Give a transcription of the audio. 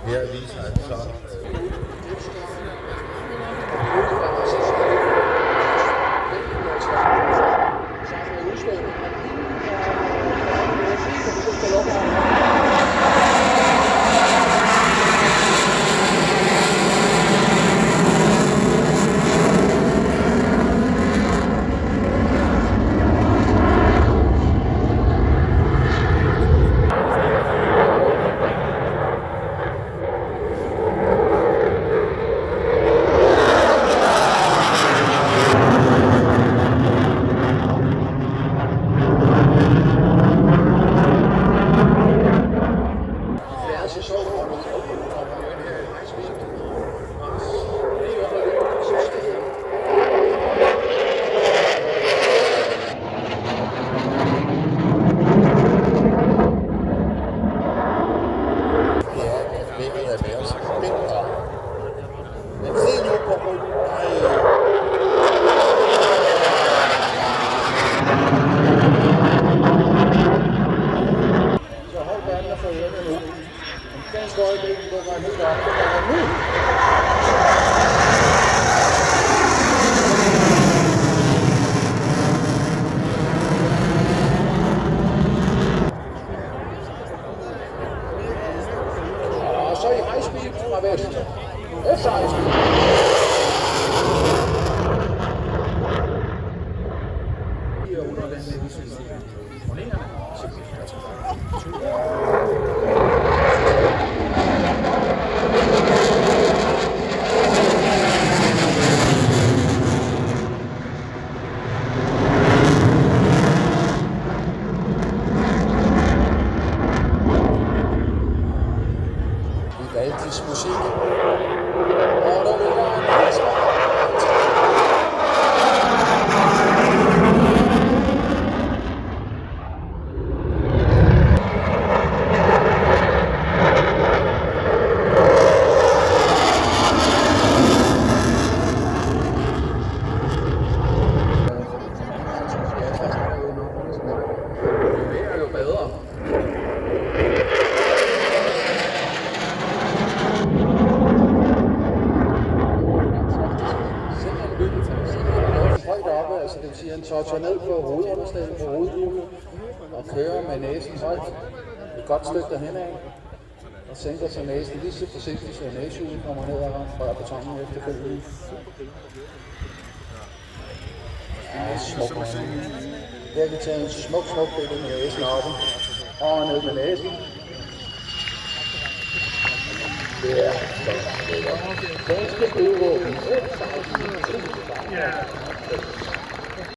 Her viser han så så i high speed fra vest. Efter high speed. Realistisk musik. Og der vil være en ansvar. Det er jo bedre. Altså det vil sige, at han toucher ned på hovedunderstedet på hovedbulen og kører med næsen højt et godt stykke derhen af og sænker sig næsen lige så forsigtigt, så næsehjulet kommer ned og rører betonen efterfølgende. Ja, smuk. Der kan vi tage en smuk billede med næsen oppe og ned med næsen. Det er så. Danske udråben.